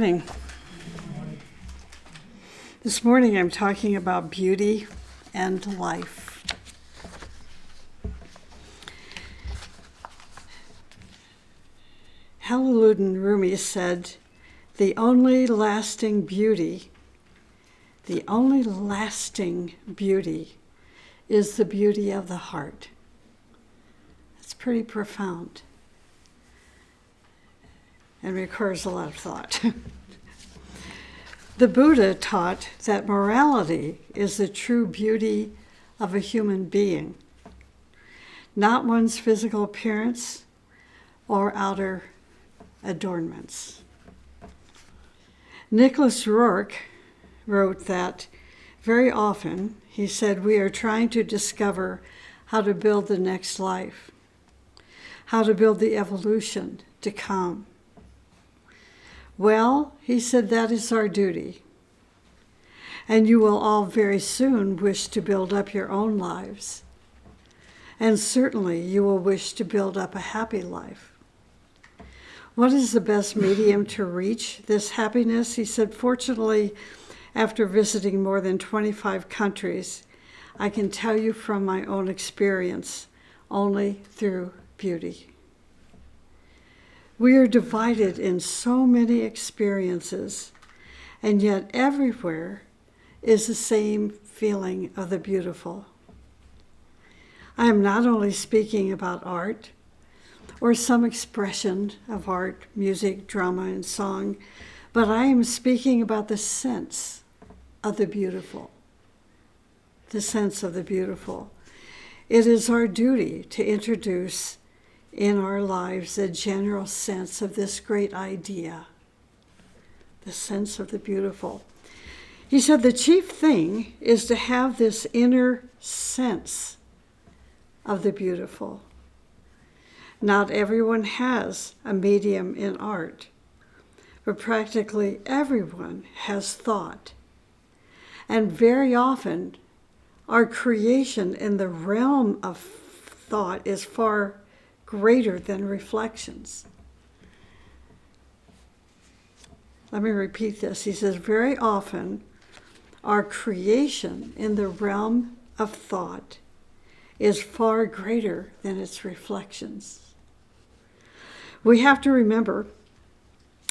morning. This morning I'm talking about beauty and life. Jalaluddin Rumi said, the only lasting beauty is the beauty of the heart. That's pretty profound and requires a lot of thought. The Buddha taught that morality is the true beauty of a human being, not one's physical appearance or outer adornments. Nicholas Rourke wrote that very often, he said, we are trying to discover how to build the next life, how to build the evolution to come. Well, he said, that is our duty. And you will all very soon wish to build up your own lives. And certainly you will wish to build up a happy life. What is the best medium to reach this happiness? He said, fortunately, after visiting more than 25 countries, I can tell you from my own experience, only through beauty. We are divided in so many experiences, and yet everywhere is the same feeling of the beautiful. I am not only speaking about art or some expression of art, music, drama, and song, but I am speaking about the sense of the beautiful. The sense of the beautiful. It is our duty to introduce in our lives a general sense of this great idea, the sense of the beautiful. He said the chief thing is to have this inner sense of the beautiful. Not everyone has a medium in art, but practically everyone has thought. And very often, our creation in the realm of thought is far greater than reflections. Let me repeat this. He says, very often, our creation in the realm of thought is far greater than its reflections. We have to remember,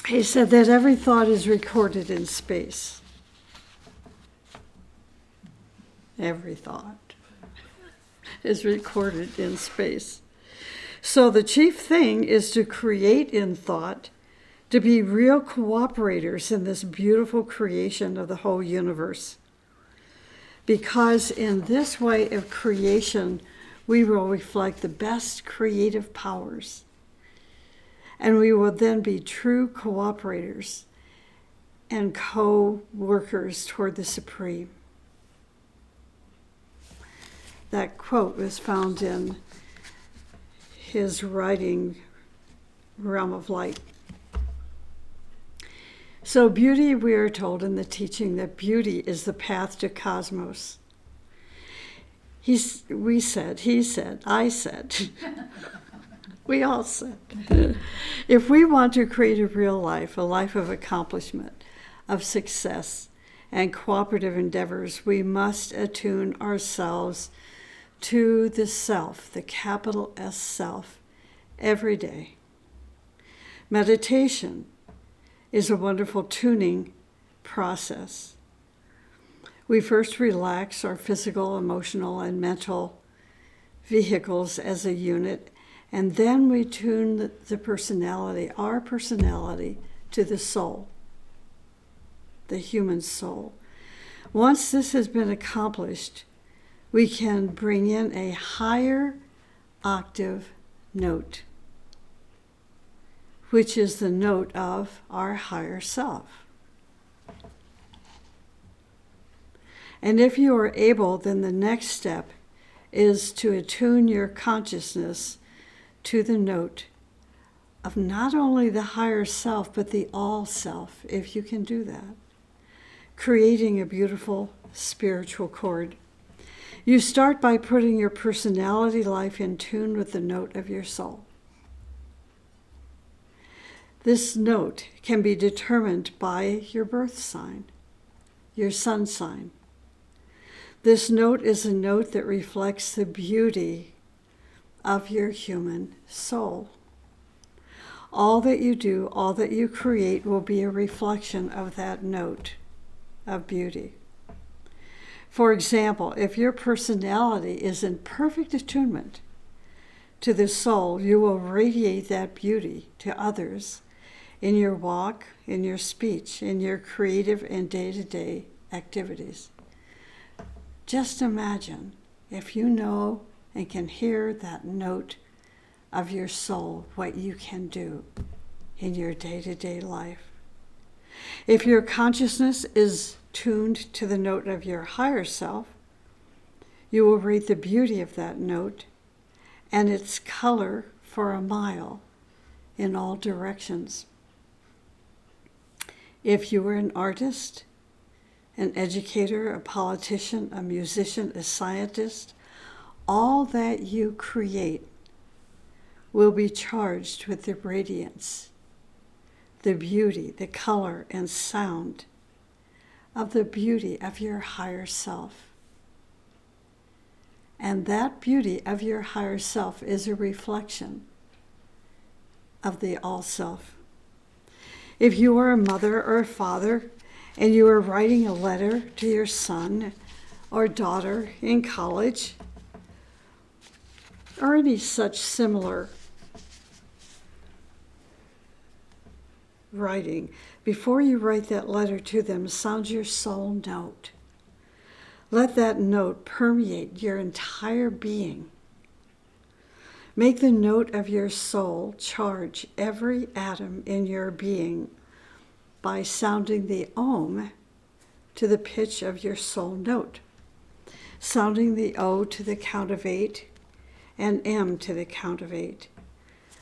he said, that every thought is recorded in space. Every thought is recorded in space. So the chief thing is to create in thought, to be real cooperators in this beautiful creation of the whole universe. Because in this way of creation, we will reflect the best creative powers. And we will then be true cooperators and co-workers toward the Supreme. That quote was found in his writing, Realm of Light. So beauty, we are told in the teaching that beauty is the path to cosmos. He said, I said, we all said, if we want to create a real life, a life of accomplishment, of success, and cooperative endeavors, we must attune ourselves to the self, the capital S self, every day. Meditation is a wonderful tuning process. We first relax our physical, emotional, and mental vehicles as a unit, and then we tune the personality, our personality, to the soul, the human soul. Once this has been accomplished, we can bring in a higher octave note, which is the note of our higher self. And if you are able, then the next step is to attune your consciousness to the note of not only the higher self, but the all self, if you can do that, creating a beautiful spiritual chord. You start by putting your personality life in tune with the note of your soul. This note can be determined by your birth sign, your sun sign. This note is a note that reflects the beauty of your human soul. All that you do, all that you create will be a reflection of that note of beauty. For example, if your personality is in perfect attunement to the soul, you will radiate that beauty to others in your walk, in your speech, in your creative and day-to-day activities. Just imagine if you know and can hear that note of your soul, what you can do in your day-to-day life. If your consciousness is tuned to the note of your higher self, you will read the beauty of that note and its color for a mile in all directions. If you are an artist, an educator, a politician, a musician, a scientist, all that you create will be charged with the radiance, the beauty, the color, and sound of the beauty of your higher self. And that beauty of your higher self is a reflection of the all-self. If you are a mother or a father and you are writing a letter to your son or daughter in college, or any such similar writing, before you write that letter to them, sound your soul note. Let that note permeate your entire being. Make the note of your soul charge every atom in your being by sounding the Om to the pitch of your soul note, sounding the O to the count of 8 and M to the count of 8.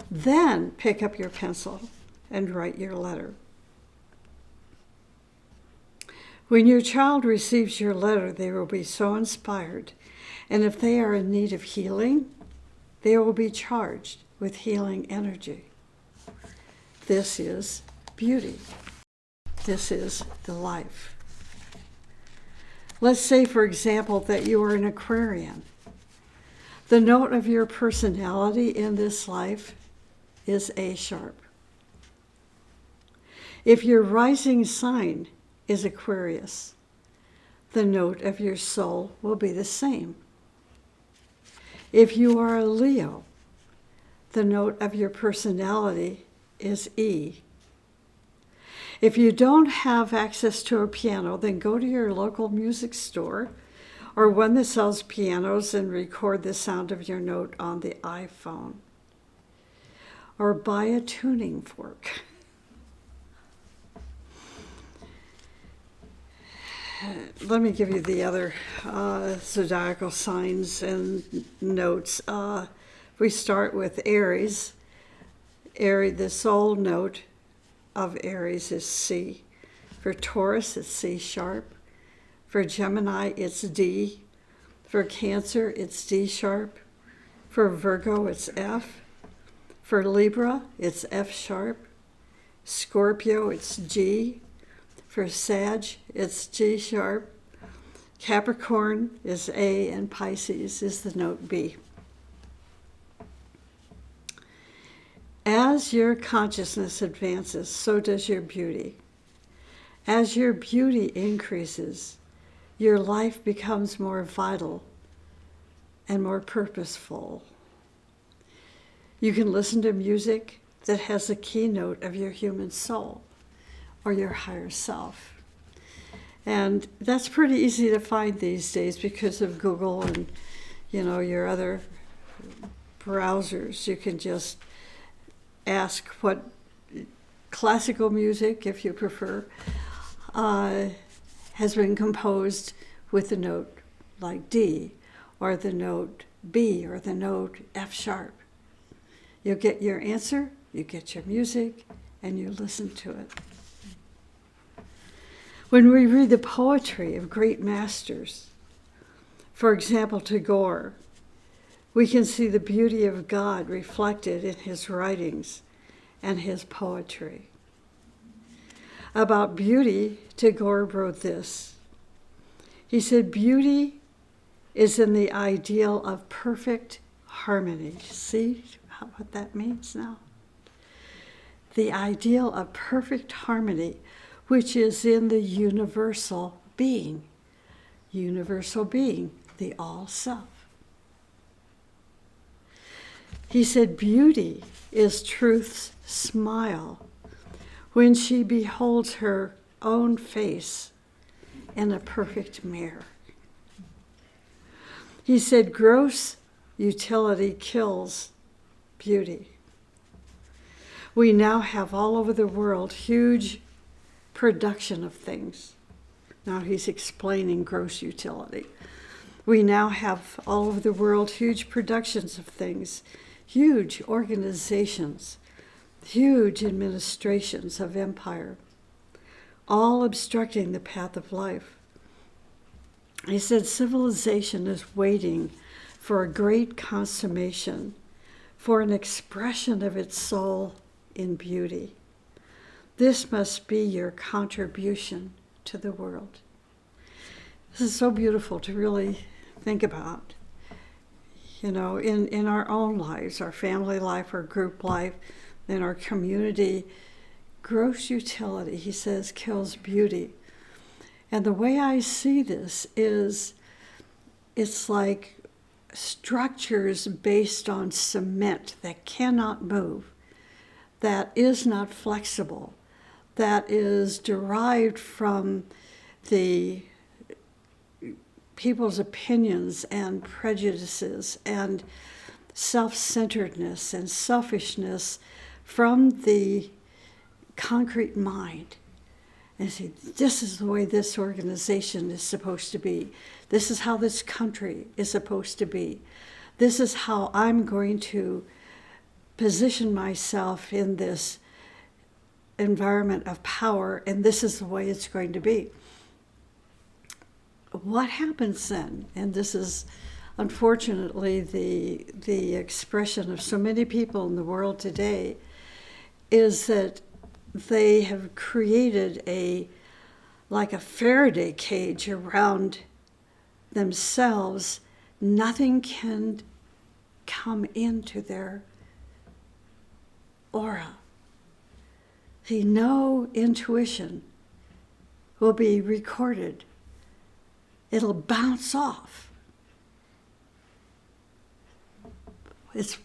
Then pick up your pencil and write your letter. When your child receives your letter, they will be so inspired, and if they are in need of healing, they will be charged with healing energy. This is beauty. This is the life. Let's say, for example, that you are an Aquarian. The note of your personality in this life is A sharp. If your rising sign is Aquarius, the note of your soul will be the same. If you are a Leo, the note of your personality is E. If you don't have access to a piano, then go to your local music store or one that sells pianos and record the sound of your note on the iPhone. Or buy a tuning fork. Let me give you the other zodiacal signs and notes. We start with Aries. Aries, the soul note of Aries is C. For Taurus, it's C sharp. For Gemini, it's D. For Cancer, it's D sharp. For Virgo, it's F. For Libra, it's F sharp. Scorpio, it's G. For Sag, it's G sharp. Capricorn is A, and Pisces is the note B. As your consciousness advances, so does your beauty. As your beauty increases, your life becomes more vital and more purposeful. You can listen to music that has a keynote of your human soul or your higher self. And that's pretty easy to find these days because of Google and, your other browsers. You can just ask what classical music, if you prefer, has been composed with the note like D, or the note B, or the note F sharp. You'll get your answer, you get your music, and you listen to it. When we read the poetry of great masters, for example, Tagore, we can see the beauty of God reflected in his writings and his poetry. About beauty, Tagore wrote this. He said, beauty is in the ideal of perfect harmony. See what that means now? The ideal of perfect harmony, which is in the universal being, the all-self. He said, beauty is truth's smile when she beholds her own face in a perfect mirror. He said, gross utility kills beauty. We now have all over the world huge production of things. Now he's explaining gross utility. We now have all over the world huge productions of things, huge organizations, huge administrations of empire, all obstructing the path of life. He said civilization is waiting for a great consummation, for an expression of its soul in beauty. This must be your contribution to the world. This is so beautiful to really think about. You know, in our own lives, our family life, our group life, in our community, gross utility, he says, kills beauty. And the way I see this is, it's like structures based on cement that cannot move, that is not flexible, that is derived from the people's opinions and prejudices and self-centeredness and selfishness from the concrete mind. And see, this is the way this organization is supposed to be. This is how this country is supposed to be. This is how I'm going to position myself in this environment of power, and this is the way it's going to be. What happens then, and this is unfortunately the expression of so many people in the world today, is that they have created like a Faraday cage around themselves. Nothing can come into their aura. See, no intuition will be recorded. It'll bounce off.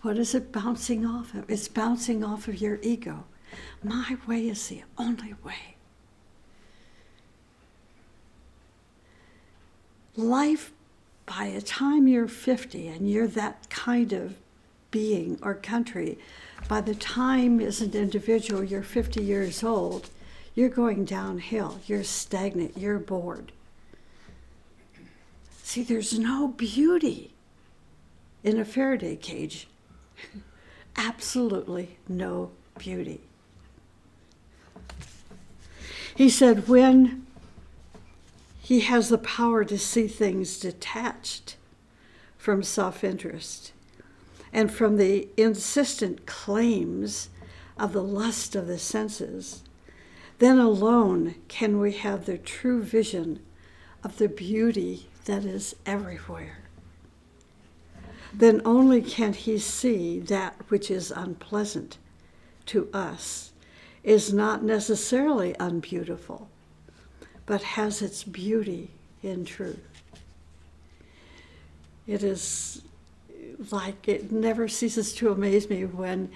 What is it bouncing off of? It's bouncing off of your ego. My way is the only way. Life, by the time you're 50 and you're that kind of being or country, by the time as an individual you're 50 years old, you're going downhill, you're stagnant, you're bored. See, there's no beauty in a Faraday cage. Absolutely no beauty. He said when he has the power to see things detached from self-interest and from the insistent claims of the lust of the senses, then alone can we have the true vision of the beauty that is everywhere. Then only can he see that which is unpleasant to us is not necessarily unbeautiful, but has its beauty in truth. It is like, it never ceases to amaze me when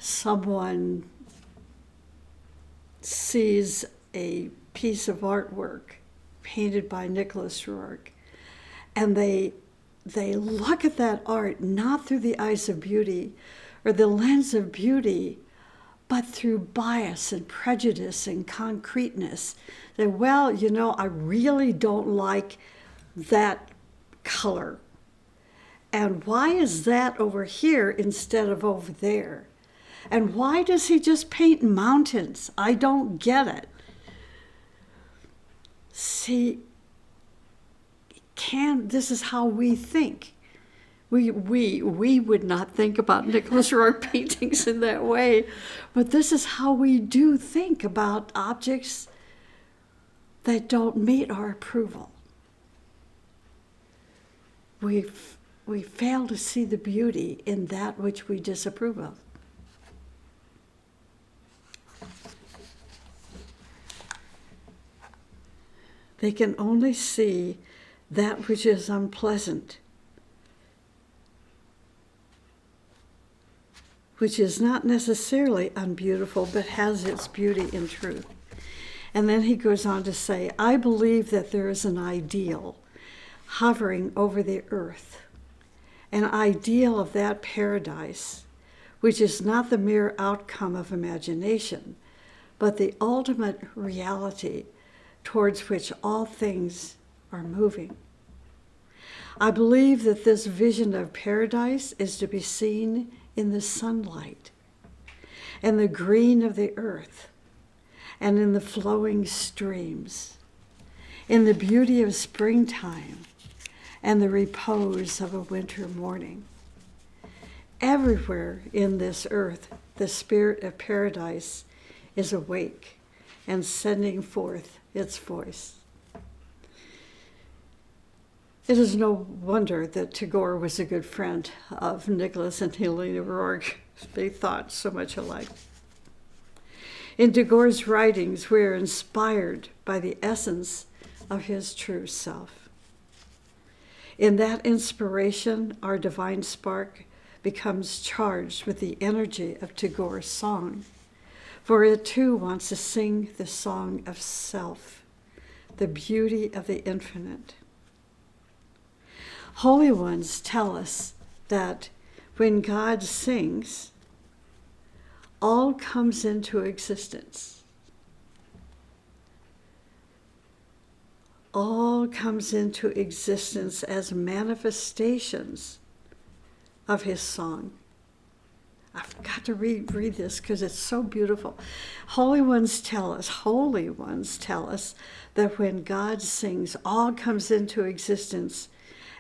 someone sees a piece of artwork painted by Nicholas Rourke, and they look at that art not through the eyes of beauty or the lens of beauty, but through bias and prejudice and concreteness. That, well, you know, I really don't like that color. And why is that over here instead of over there? And why does he just paint mountains? I don't get it. See, this is how we think. We would not think about Nicholas Rourke paintings in that way, but this is how we do think about objects that don't meet our approval. We fail to see the beauty in that which we disapprove of. They can only see that which is unpleasant, which is not necessarily unbeautiful, but has its beauty in truth. And then he goes on to say, I believe that there is an ideal hovering over the earth, an ideal of that paradise, which is not the mere outcome of imagination, but the ultimate reality towards which all things are moving. I believe that this vision of paradise is to be seen in the sunlight and the green of the earth and in the flowing streams, in the beauty of springtime and the repose of a winter morning. Everywhere in this earth, the spirit of paradise is awake and sending forth its voice. It is no wonder that Tagore was a good friend of Nicholas and Helena Rourke. They thought so much alike. In Tagore's writings, we are inspired by the essence of his true self. In that inspiration, our divine spark becomes charged with the energy of Tagore's song, for it too wants to sing the song of self, the beauty of the infinite. Holy ones tell us that when God sings, all comes into existence. All comes into existence as manifestations of his song. I've got to read this because it's so beautiful. Holy ones tell us that when God sings, all comes into existence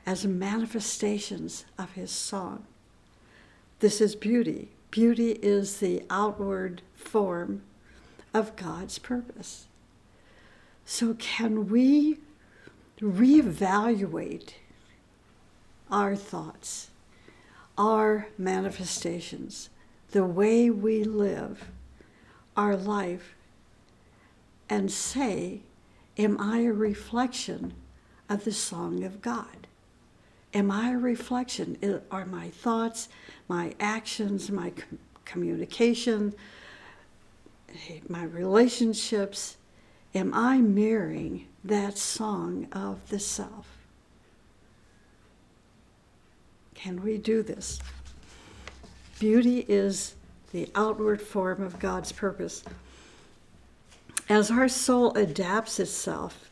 as manifestations of his song. This is beauty. Beauty is the outward form of God's purpose. So can we reevaluate our thoughts, our manifestations, the way we live our life, and say, am I a reflection of the song of God? Am I a reflection? Are my thoughts, my actions, my communication, my relationships, am I mirroring that song of the self? Can we do this? Beauty is the outward form of God's purpose. As our soul adapts itself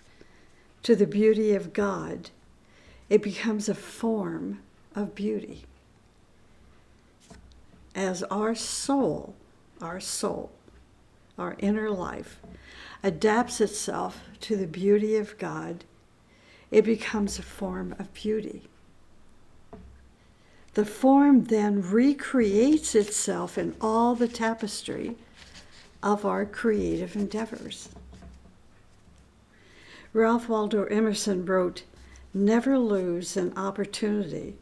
to the beauty of God, it becomes a form of beauty. As our soul, our inner life, adapts itself to the beauty of God, it becomes a form of beauty. The form then recreates itself in all the tapestry of our creative endeavors. Ralph Waldo Emerson wrote, "Never lose an opportunity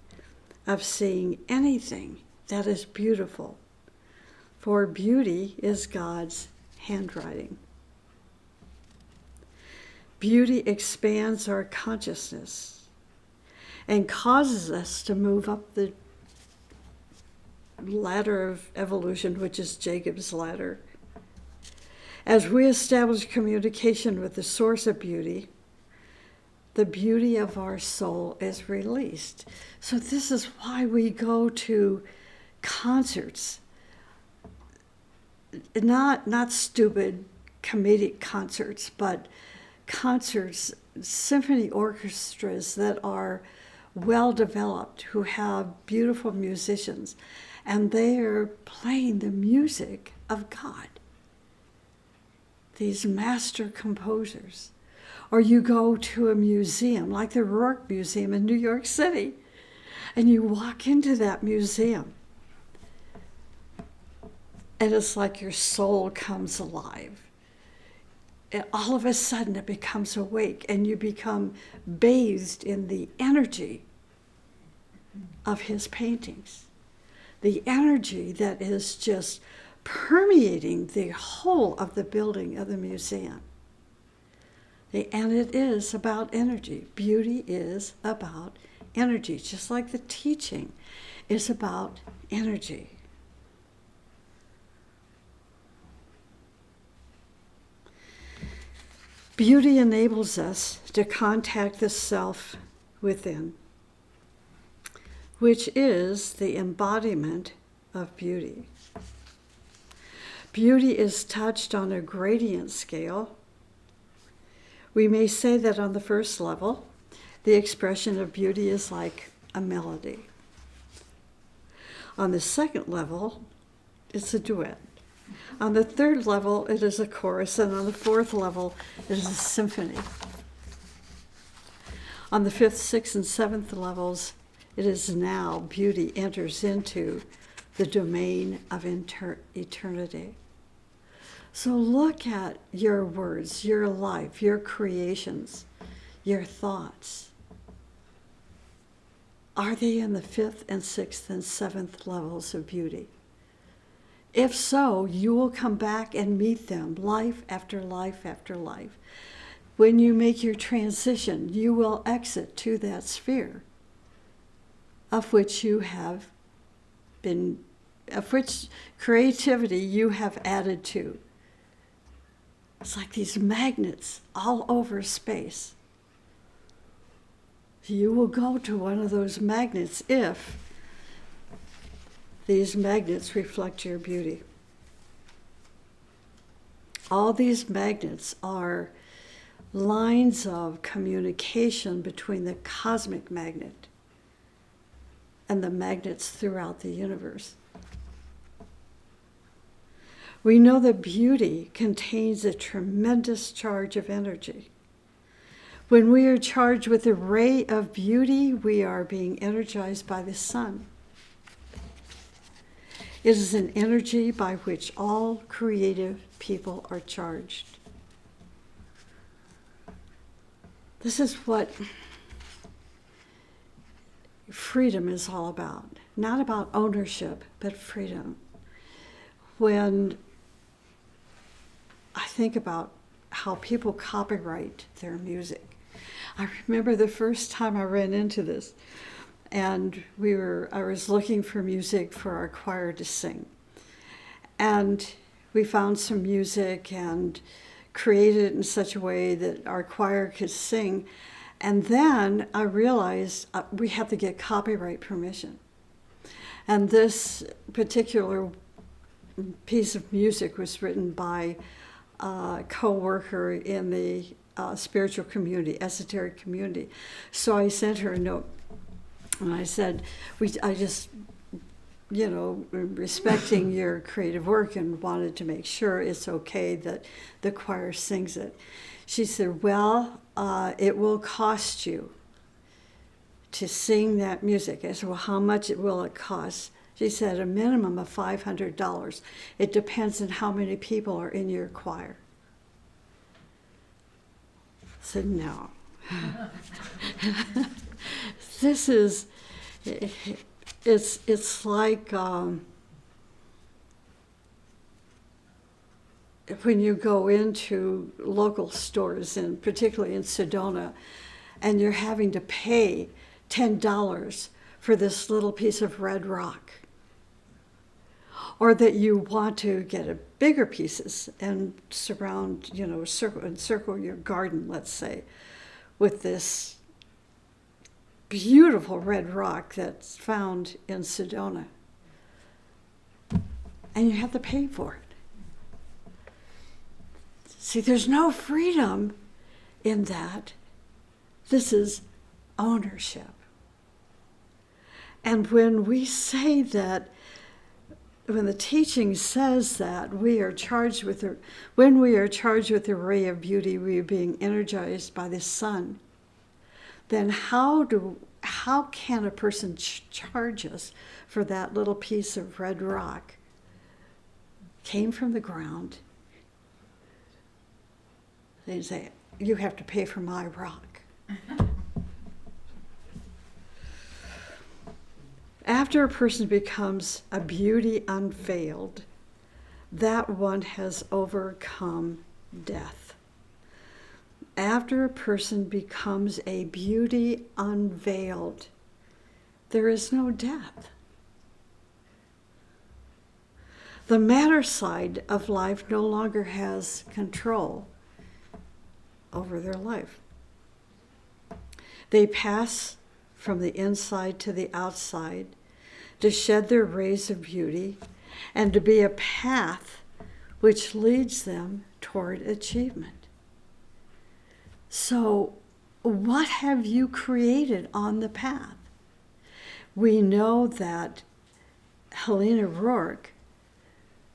of seeing anything that is beautiful, for beauty is God's handwriting." Beauty expands our consciousness and causes us to move up the ladder of evolution, which is Jacob's ladder. As we establish communication with the source of beauty, the beauty of our soul is released. So this is why we go to concerts, not stupid comedic concerts, but concerts, symphony orchestras that are well developed, who have beautiful musicians, and they are playing the music of God. These master composers. Or you go to a museum like the Rourke Museum in New York City, And you walk into that museum, and it's like your soul comes alive. And all of a sudden it becomes awake, and you become bathed in the energy of his paintings. The energy that is just permeating the whole of the building of the museum. And it is about energy. Beauty is about energy, just like the teaching is about energy. Beauty enables us to contact the self within, which is the embodiment of beauty. Beauty is touched on a gradient scale. We may say that on the first level, the expression of beauty is like a melody. On the second level, it's a duet. On the third level, it is a chorus, and on the fourth level, it is a symphony. On the fifth, sixth, and seventh levels, it is now beauty enters into the domain of eternity. So look at your words, your life, your creations, your thoughts. Are they in the fifth and sixth and seventh levels of beauty? If so, you will come back and meet them life after life after life. When you make your transition, you will exit to that sphere of which you have been, of which creativity you have added to. It's like these magnets all over space. You will go to one of those magnets if these magnets reflect your beauty. All these magnets are lines of communication between the cosmic magnet and the magnets throughout the universe. We know that beauty contains a tremendous charge of energy. When we are charged with a ray of beauty, we are being energized by the sun. It is an energy by which all creative people are charged. This is what freedom is all about. Not about ownership, but freedom. When I think about how people copyright their music, I remember the first time I ran into this. And I was looking for music for our choir to sing. And we found some music and created it in such a way that our choir could sing. And then I realized we have to get copyright permission. And this particular piece of music was written by a co-worker in the spiritual community, esoteric community. So I sent her a note. And I said, I just, respecting your creative work and wanted to make sure it's okay that the choir sings it. She said, well, it will cost you to sing that music. I said, well, how much will it cost? She said, a minimum of $500. It depends on how many people are in your choir. I said, no. This is, it's like when you go into local stores, and particularly in Sedona, and you're having to pay $10 for this little piece of red rock. Or that you want to get a bigger pieces and surround, encircle your garden, let's say, with this beautiful red rock that's found in Sedona. And you have to pay for it. See, there's no freedom in that. This is ownership. And when we say that, when the teaching says that when we are charged with a ray of beauty, we are being energized by the sun. Then how how can a person charge us for that little piece of red rock? Came from the ground. They'd say, you have to pay for my rock. After a person becomes a beauty unveiled, that one has overcome death. After a person becomes a beauty unveiled, there is no death. The matter side of life no longer has control over their life. They pass from the inside to the outside to shed their rays of beauty and to be a path which leads them toward achievement. So, what have you created on the path? We know that Helena Rourke,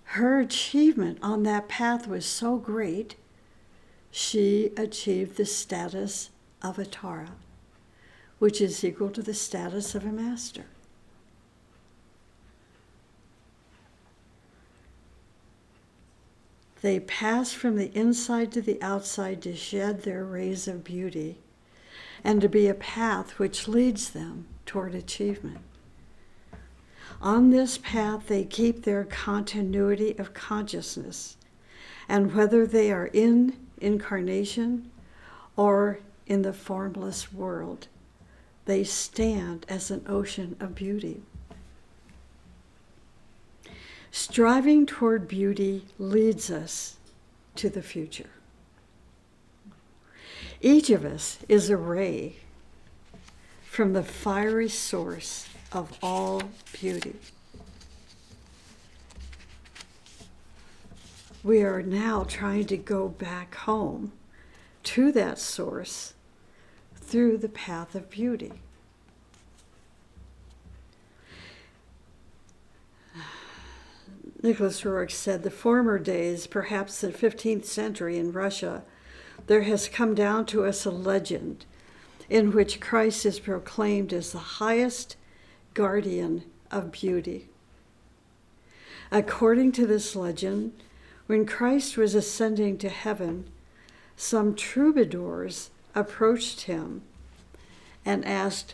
her achievement on that path was so great, she achieved the status of a Tara, which is equal to the status of a master. They pass from the inside to the outside to shed their rays of beauty and to be a path which leads them toward achievement. On this path, they keep their continuity of consciousness, and whether they are in incarnation or in the formless world, they stand as an ocean of beauty. Striving toward beauty leads us to the future. Each of us is a ray from the fiery source of all beauty. We are now trying to go back home to that source through the path of beauty. Nicholas Rourke said, the former days, perhaps the 15th century in Russia, there has come down to us a legend in which Christ is proclaimed as the highest guardian of beauty. According to this legend, when Christ was ascending to heaven, some troubadours approached him and asked,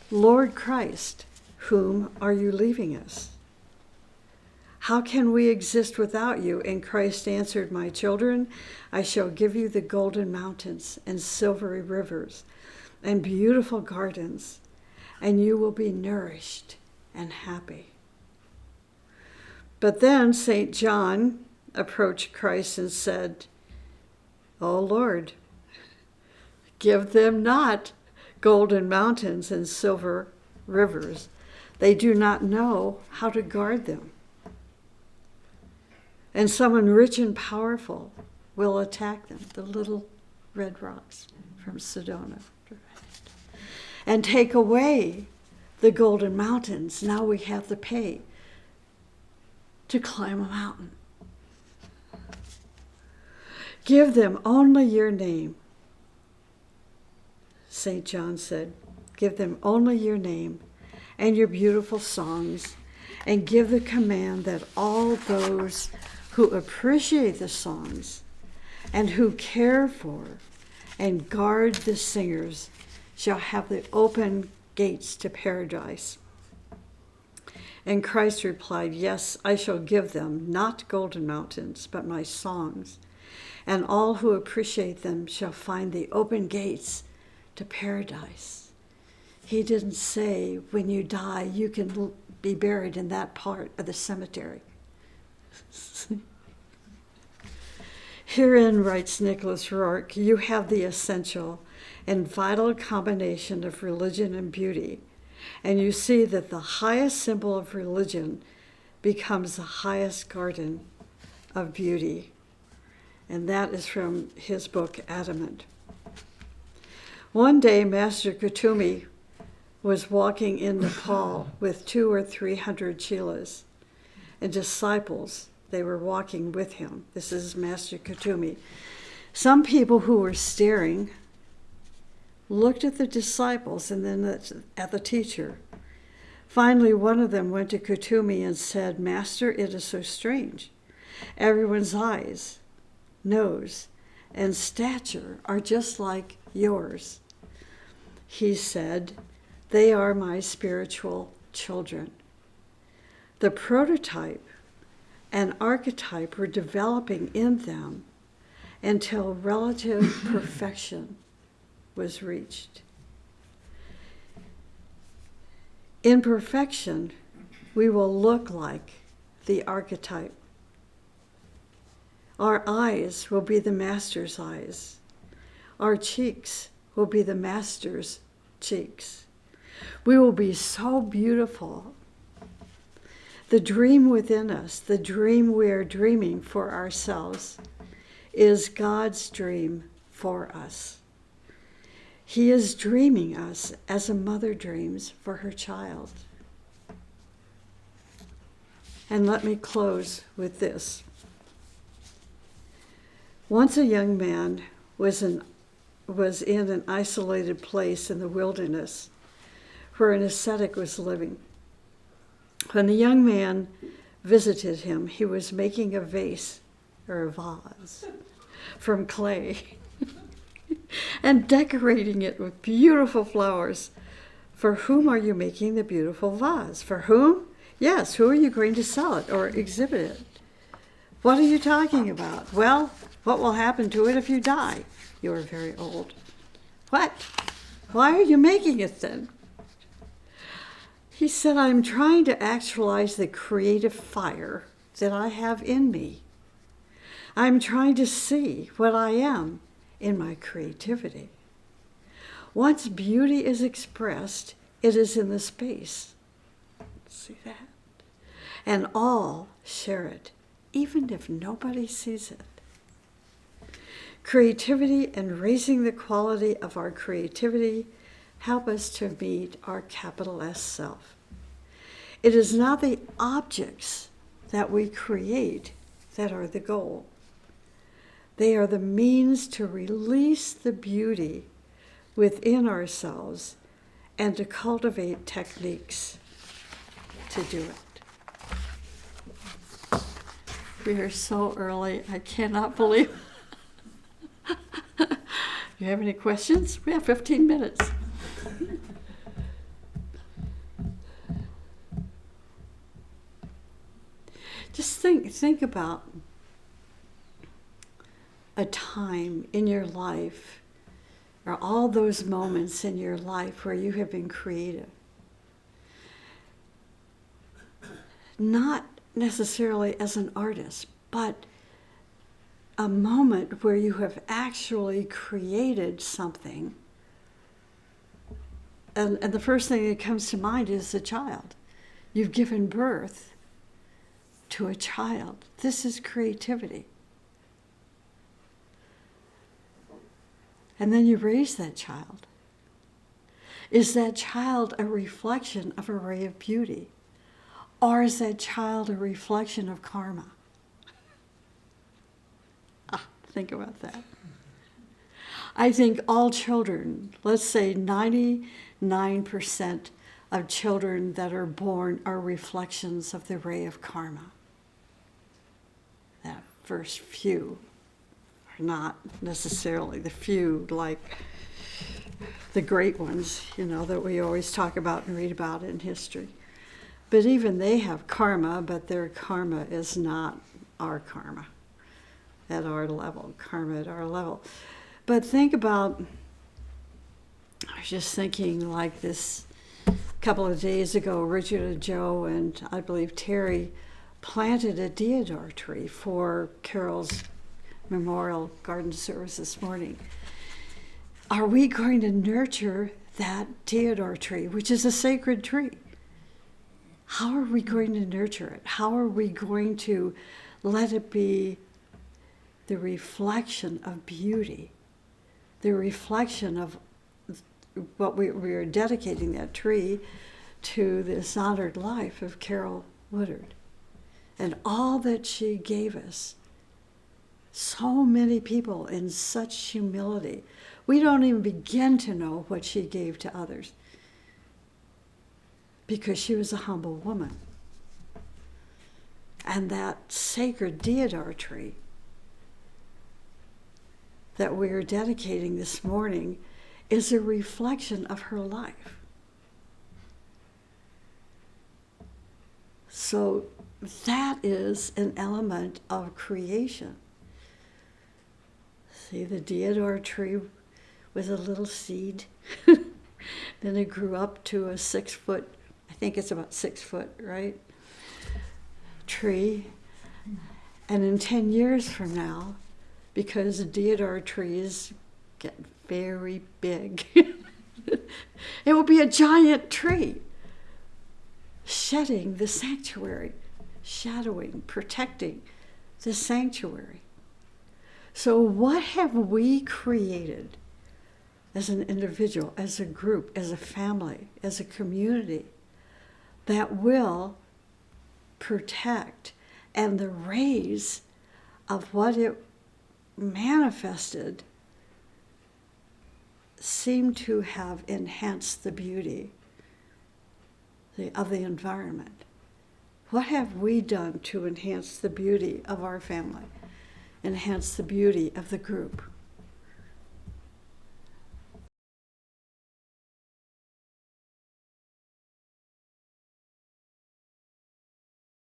Lord Christ, whom are you leaving us? How can we exist without you? And Christ answered, my children, I shall give you the golden mountains and silvery rivers and beautiful gardens, and you will be nourished and happy. But then St. John approached Christ and said, O Lord, give them not golden mountains and silver rivers. They do not know how to guard them. And someone rich and powerful will attack them, the little red rocks from Sedona, and take away the golden mountains. Now we have to pay to climb a mountain. Give them only your name. St. John said, give them only your name and your beautiful songs, and give the command that all those who appreciate the songs and who care for and guard the singers shall have the open gates to paradise. And Christ replied, yes, I shall give them not golden mountains, but my songs, and all who appreciate them shall find the open gates to paradise. He didn't say when you die you can be buried in that part of the cemetery. Herein, writes Nicholas Rourke, you have the essential and vital combination of religion and beauty, and you see that the highest symbol of religion becomes the highest garden of beauty. And that is from his book, Adamant. One day, Master Kutumi was walking in Nepal with 200 or 300 chelas and disciples. They were walking with him. This is Master Kutumi. Some people who were staring looked at the disciples and then at the teacher. Finally, one of them went to Kutumi and said, "Master, it is so strange. Everyone's eyes, nose, and stature are just like yours." He said, "They are my spiritual children." The prototype and archetype were developing in them until relative perfection was reached. In perfection, we will look like the archetype. Our eyes will be the master's eyes. Our cheeks will be the master's cheeks. We will be so beautiful. The dream within us, the dream we are dreaming for ourselves, is God's dream for us. He is dreaming us as a mother dreams for her child. And let me close with this. Once a young man was in an isolated place in the wilderness where an ascetic was living. When the young man visited him, he was making a vase or a vase from clay and decorating it with beautiful flowers. "For whom are you making the beautiful vase?" "For whom?" "Yes, who are you going to sell it or exhibit it?" "What are you talking about?" "Well, what will happen to it if you die?" "You are very old." "What? Why are you making it then?" He said, "I'm trying to actualize the creative fire that I have in me. I'm trying to see what I am in my creativity. Once beauty is expressed, it is in the space." See that? "And all share it, even if nobody sees it." Creativity and raising the quality of our creativity help us to meet our capital S self. It is not the objects that we create that are the goal. They are the means to release the beauty within ourselves and to cultivate techniques to do it. We are so early, I cannot believe. You have any questions? We have 15 minutes. Just think about a time in your life, or all those moments in your life where you have been creative. Not necessarily as an artist, but a moment where you have actually created something. And the first thing that comes to mind is a child. You've given birth to a child. This is creativity. And then you raise that child. Is that child a reflection of a ray of beauty? Or is that child a reflection of karma? Think about that. I think all children, let's say 99% of children that are born are reflections of the ray of karma. That first few are not necessarily the few like the great ones, that we always talk about and read about in history. But even they have karma, but their karma is not our karma at our level, karma at our level. But think about, I was just thinking like this a couple of days ago, Richard and Joe and I believe Terry planted a deodar tree for Carol's memorial garden service this morning. Are we going to nurture that deodar tree, which is a sacred tree? How are we going to nurture it? How are we going to let it be the reflection of beauty, the reflection of what we are dedicating that tree to, this honored life of Carol Woodard and all that she gave us. So many people in such humility We don't even begin to know what she gave to others because she was a humble woman. And that sacred deodar tree that we are dedicating this morning is a reflection of her life. So that is an element of creation. See, the deodar tree was a little seed. Then it grew up to a 6 foot, I think it's about 6 foot, right? Tree. And in 10 years from now, because deodar trees get very big, it will be a giant tree, shedding the sanctuary, shadowing, protecting the sanctuary. So what have we created as an individual, as a group, as a family, as a community that will protect, and the rays of what it manifested seem to have enhanced the beauty of the environment? What have we done to enhance the beauty of our family, enhance the beauty of the group?